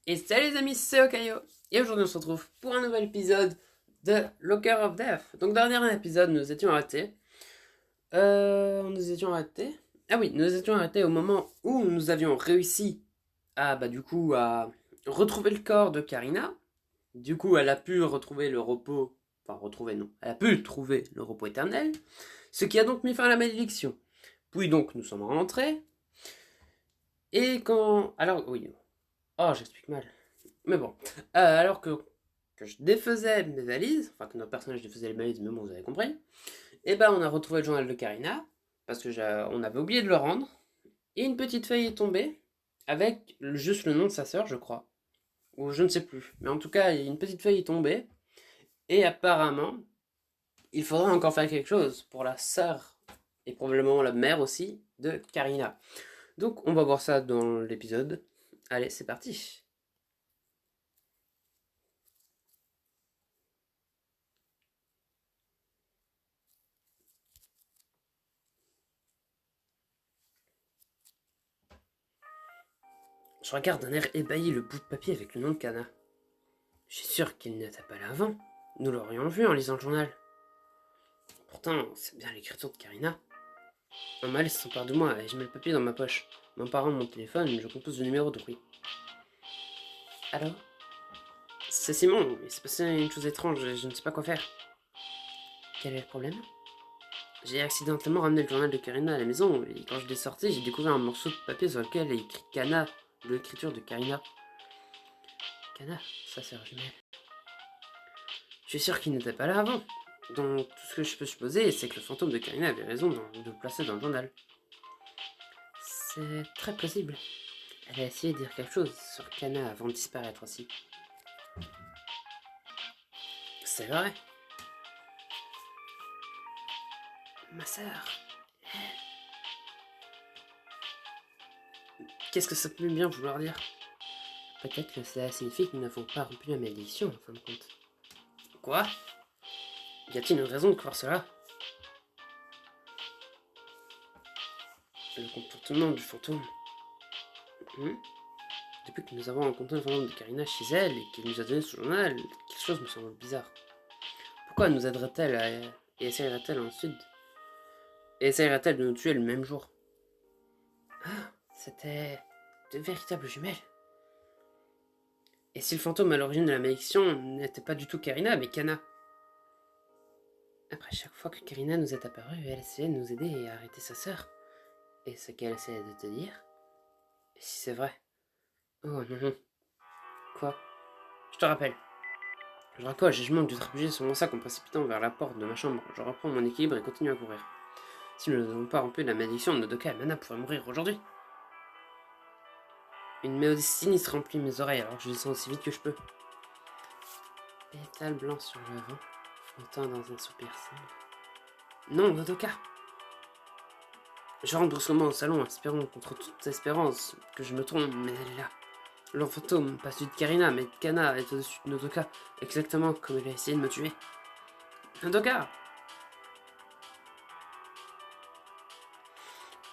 Et salut les amis, c'est Okayo. Et aujourd'hui on se retrouve pour un nouvel épisode de Locker of Death. Donc dans le dernier épisode nous étions arrêtés. Nous étions arrêtés. Ah oui, nous étions arrêtés au moment où nous avions réussi à retrouver le corps de Karina. Du coup elle a pu retrouver le repos. Enfin retrouver non. Elle a pu trouver le repos éternel. Ce qui a donc mis fin à la malédiction. Puis donc nous sommes rentrés. Et quand... Alors oui. Oh j'explique mal. Mais bon, alors que je défaisais mes valises, enfin que notre personnage défaisait les valises, mais bon, vous avez compris, et ben on a retrouvé le journal de Karina, parce que on avait oublié de le rendre, et une petite feuille est tombée, avec juste le nom de sa sœur, je crois, ou je ne sais plus, mais en tout cas, une petite feuille est tombée, et apparemment, il faudrait encore faire quelque chose pour la sœur, et probablement la mère aussi, de Karina. Donc on va voir ça dans l'épisode. Allez, c'est parti. Je regarde d'un air ébahi le bout de papier avec le nom de Kana. Je suis sûr qu'il n'était pas là avant. Nous l'aurions vu en lisant le journal. Pourtant, c'est bien l'écriture de Karina. Un malaise s'empare de moi et je mets le papier dans ma poche. M'emparant mon téléphone, je compose le numéro de bruit. Alors? C'est Simon, il s'est passé une chose étrange et je ne sais pas quoi faire. Quel est le problème? J'ai accidentellement ramené le journal de Karina à la maison et quand je l'ai sorti, j'ai découvert un morceau de papier sur lequel est écrit Kana, de l'écriture de Karina. Kana, sa sœur jumelle. Je suis sûr qu'il n'était pas là avant. Donc tout ce que je peux supposer, c'est que le fantôme de Karina avait raison de le placer dans le journal. C'est très plausible. Elle a essayé de dire quelque chose sur Kana avant de disparaître aussi. C'est vrai. Ma sœur. Qu'est-ce que ça peut bien vouloir dire? Peut-être que cela signifie que nous n'avons pas rompu la malédiction en fin de compte. Quoi? Y a-t-il une raison de croire cela? Le comportement du fantôme. Hmm? Depuis que nous avons rencontré le fantôme de Karina chez elle et qu'elle nous a donné ce journal, quelque chose me semble bizarre. Pourquoi nous aiderait-elle et essayerait-elle ensuite et essayerait-elle de nous tuer le même jour? Ah, c'était de véritables jumelles. Et si le fantôme à l'origine de la malédiction n'était pas du tout Karina, mais Kana? Après chaque fois que Karina nous est apparue, elle essayait de nous aider à arrêter sa sœur. Et ce qu'elle essayait de te dire? Et si c'est vrai? Oh non, non. Quoi? Je te rappelle. Je raccroche et je manque de trébucher sur mon sac en précipitant vers la porte de ma chambre. Je reprends mon équilibre et continue à courir. Si nous n'avons pas rompu la malédiction, Nodoka et Mana pourraient mourir aujourd'hui. Une mélodie sinistre remplit mes oreilles alors que je descends aussi vite que je peux. Pétale blanc sur le vent, flottant dans un soupir simple. Non, Nodoka! Je rentre brusquement au salon, espérant contre toute espérance que je me trompe, mais elle est là. Le fantôme, pas celui de Karina, mais Kana est au-dessus de Nodoka, exactement comme elle a essayé de me tuer. Nodoka!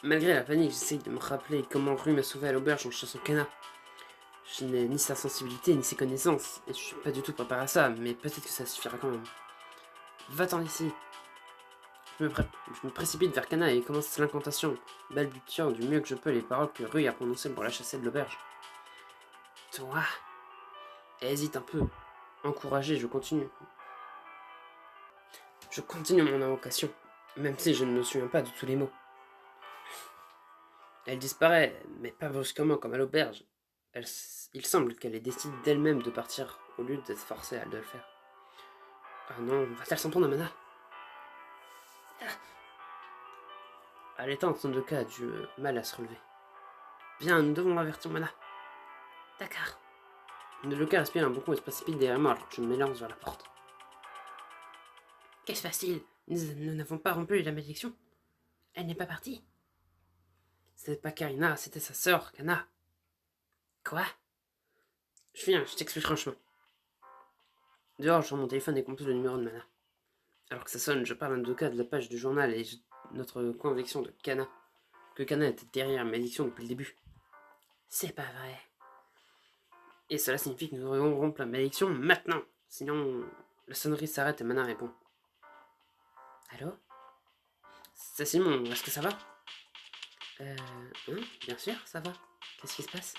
Malgré la panique, j'essaye de me rappeler comment Rue m'a sauvé à l'auberge en chassant Kana. Je n'ai ni sa sensibilité ni ses connaissances, et je suis pas du tout préparé à ça, mais peut-être que ça suffira quand même. Va-t'en ici. Je me précipite vers Kana et commence l'incantation, balbutiant du mieux que je peux les paroles que Rue a prononcées pour la chasser de l'auberge. Toi. Elle hésite un peu. Encouragé, je continue. Je continue mon invocation, même si je ne me souviens pas de tous les mots. Elle disparaît, mais pas brusquement comme à l'auberge. Il semble qu'elle ait décidé d'elle-même de partir, au lieu d'être forcée de le faire. Ah non, va-t-elle s'en prendre à Mana? À l'étang, Sandoka a du mal à se relever. Viens, nous devons avertir Mana. D'accord. Sandoka respire un bon coup et se précipite derrière moi alors que je me lance vers la porte. Qu'est-ce qui se passe-t-il? Nous n'avons pas rompu la malédiction. Elle n'est pas partie. C'était pas Karina, c'était sa sœur, Kana. Quoi? Je viens, je t'expliquerai en chemin. Dehors, je rends mon téléphone et compose le numéro de Mana. Alors que ça sonne, je parle à Nodoka de la page du journal et notre conviction de Kana. Que Kana était derrière la malédiction depuis le début. C'est pas vrai. Et cela signifie que nous devons rompre la malédiction maintenant. Sinon, la sonnerie s'arrête et Mana répond. Allô? C'est Simon, est-ce que ça va? Bien sûr, ça va. Qu'est-ce qui se passe?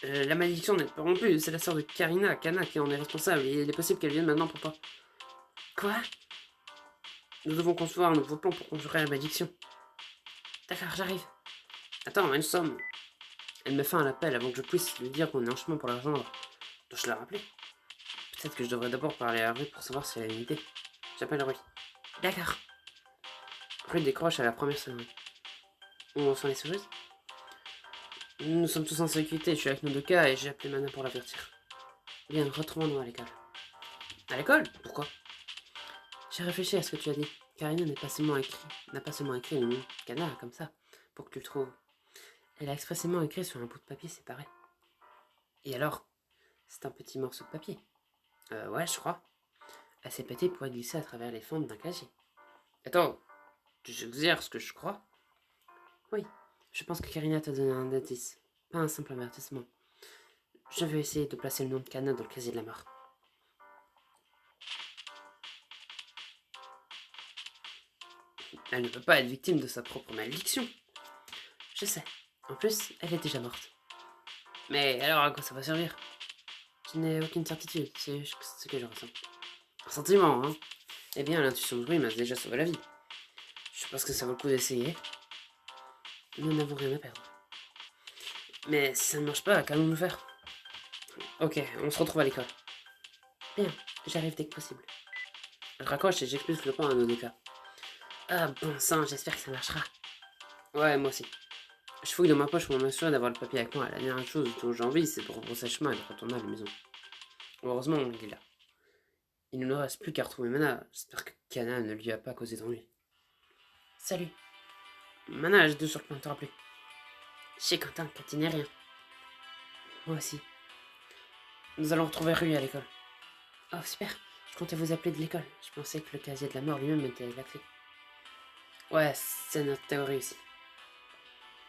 La malédiction n'est pas rompue, c'est la sœur de Karina, Kana, qui en est responsable, et il est possible qu'elle vienne maintenant pour toi. Quoi? Nous devons concevoir un nouveau plan pour conjurer la malédiction. D'accord, j'arrive. Attends, une somme. Elle me fait un appel avant que je puisse lui dire qu'on est en chemin pour la rejoindre. Dois-je la rappeler? Peut-être que je devrais d'abord parler à Rue pour savoir si elle a une idée. J'appelle Rue. D'accord. Rue décroche à la première sonnerie. On sent les sourires? Nous sommes tous en sécurité, je suis avec nos 2 cas et j'ai appelé Mana pour l'avertir. Bien, retrouvons-nous à l'école. À l'école? Pourquoi? J'ai réfléchi à ce que tu as dit. Karina n'a pas seulement écrit le nom Kana comme ça, pour que tu le trouves. Elle a expressément écrit sur un bout de papier séparé. Et alors? C'est un petit morceau de papier. Ouais, je crois. Assez petit pour être glissé à travers les fentes d'un casier. Attends, tu suggères ce que je crois? Oui, je pense que Karina t'a donné un indice, pas un simple avertissement. Je vais essayer de placer le nom de Kana dans le casier de la mort. Elle ne peut pas être victime de sa propre malédiction. Je sais. En plus, elle est déjà morte. Mais alors à quoi ça va servir? Je n'ai aucune certitude, c'est ce que je ressens. Un sentiment, hein? Eh bien, l'intuition de bruit m'a déjà sauvé la vie. Je pense que ça vaut le coup d'essayer. Nous n'avons rien à perdre. Mais si ça ne marche pas, qu'allons-nous faire? Ok, on se retrouve à l'école. Bien, j'arrive dès que possible. Je raccroche et j'explique le plan à nos 2 cas. Ah bon sang, j'espère que ça marchera. Ouais, moi aussi. Je fouille dans ma poche pour m'assurer d'avoir le papier avec moi. La dernière chose dont j'ai envie, c'est de rebrousser chemin et de retourner à la maison. Heureusement, il est là. Il ne nous reste plus qu'à retrouver Mana. J'espère que Kana ne lui a pas causé d'ennui. Salut. Mana, j'étais sur le point de te rappeler. Chez Quentin, Cathy n'est rien. Moi aussi. Nous allons retrouver Rui à l'école. Oh, super. Je comptais vous appeler de l'école. Je pensais que le casier de la mort lui-même était la clé. Ouais, c'est notre théorie aussi.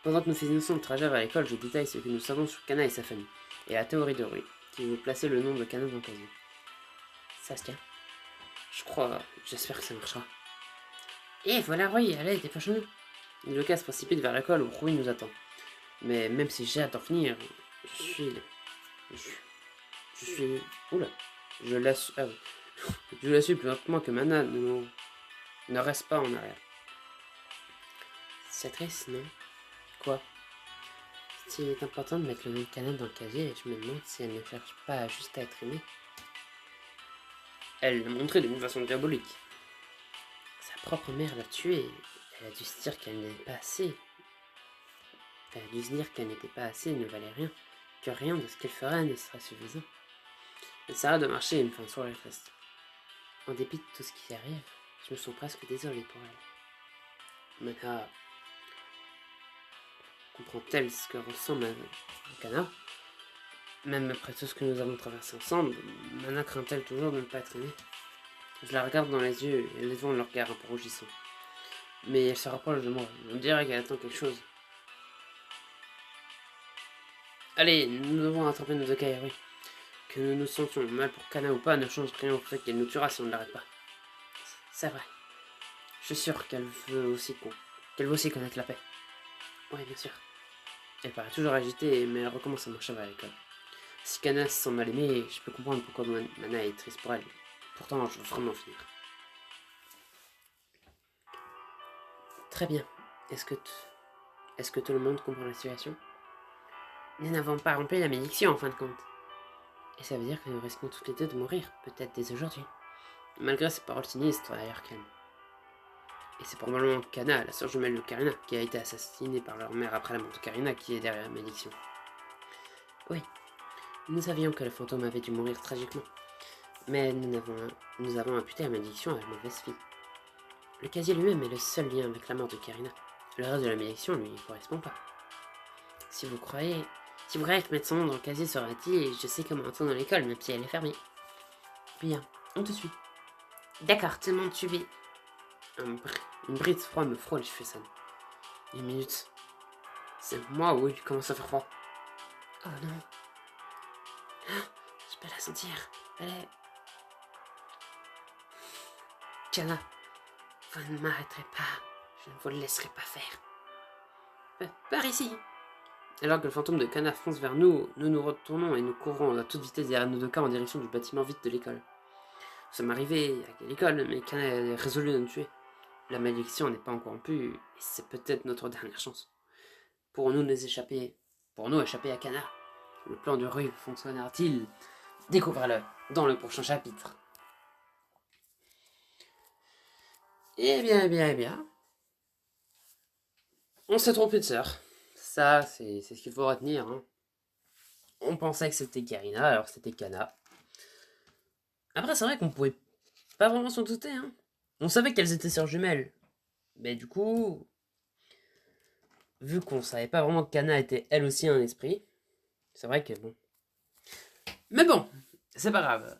Pendant que nous finissons le trajet vers l'école, je détaille ce que nous savons sur Kana et sa famille, et la théorie de Rui, qui veut placer le nom de Kana dans le casier. Ça se tient. Je crois, j'espère que ça marchera. Et voilà Rui, allez, dépêchons-nous. Le cas se précipite vers l'école où Rui nous attend. Mais même si j'ai hâte d'en finir, je suis... Oula. Je la suis... Ah oui. Je la suis plus lentement que Mana ne reste pas en arrière. C'est triste, non? Quoi? S'il est important de mettre le nom de Kana dans le casier, je me demande si elle ne cherche pas juste à être aimée. Elle l'a montré d'une façon diabolique. Sa propre mère l'a tuée. Elle a dû se dire qu'elle n'était pas assez. Elle a dû se dire qu'elle n'était pas assez, ne valait rien. Que rien de ce qu'elle ferait ne serait suffisant. Elle s'arrête de marcher et me fait un sourire triste. En dépit de tout ce qui arrive, je me sens presque désolé pour elle. Mana comprend-elle ce que ressent Kana? Même après tout ce que nous avons traversé ensemble, Mana craint-elle toujours de ne pas être aimée? Je la regarde dans les yeux et elle détourne le regard un peu rougissant. Mais elle se rapproche de moi. On dirait qu'elle attend quelque chose. Allez, nous devons rattraper nos 2 cas, oui. Que nous nous sentions mal pour Kana ou pas ne change rien au fait qu'elle nous tuera si on ne l'arrête pas. C'est vrai. Je suis sûr qu'elle veut aussi connaître la paix. Oui, bien sûr. Elle paraît toujours agitée, mais elle recommence à marcher vers l'école. Si Kana se sent mal aimée, je peux comprendre pourquoi Mana est triste pour elle. Pourtant, je veux vraiment finir. Très bien. Est-ce que tout le monde comprend la situation? Nous n'avons pas rempli la malédiction en fin de compte. Et ça veut dire que nous risquons toutes les 2 de mourir, peut-être dès aujourd'hui. Malgré ces paroles sinistres, elle a l'air calme. Et c'est probablement Kana, la sœur jumelle de Karina, qui a été assassinée par leur mère après la mort de Karina, qui est derrière la malédiction. Oui, nous savions que le fantôme avait dû mourir tragiquement. Mais nous avons imputé la malédiction à la mauvaise fille. Le casier lui-même est le seul lien avec la mort de Karina. Le reste de la malédiction lui correspond pas. Si vous croyez que mettre son nom dans le casier sera utile, je sais comment entrer dans l'école, même si elle est fermée. Bien, on te suit. D'accord, tout le monde suivit. Une brise froide me frôle les cheveux sales. Une minute. C'est moi où il commence à faire froid. Oh non. Je peux la sentir. Elle est... Kana, vous ne m'arrêterez pas. Je ne vous le laisserai pas faire. Par ici. Alors que le fantôme de Kana fonce vers nous, nous nous retournons et nous courons à toute vitesse derrière nos deux cas en direction du bâtiment vide de l'école. Nous sommes arrivés à l'école, mais Kana est résolu de nous tuer. La malédiction n'est pas encore rompue, et c'est peut-être notre dernière chance. Pourrons-nous échapper à Kana? Le plan de rue fonctionnera-t-il? Découvrez-le dans le prochain chapitre. Eh bien. On s'est trompé de sœur. Ça, c'est ce qu'il faut retenir. Hein. On pensait que c'était Karina, alors c'était Kana. Après, c'est vrai qu'on pouvait pas vraiment s'en douter. Hein. On savait qu'elles étaient sœurs jumelles. Mais du coup, vu qu'on savait pas vraiment que Kana était elle aussi un esprit, c'est vrai que bon. Mais bon, c'est pas grave.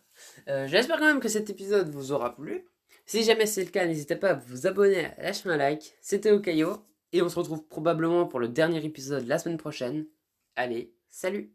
J'espère quand même que cet épisode vous aura plu. Si jamais c'est le cas, n'hésitez pas à vous abonner, à lâcher un like. C'était Okayo. Et on se retrouve probablement pour le dernier épisode la semaine prochaine. Allez, salut!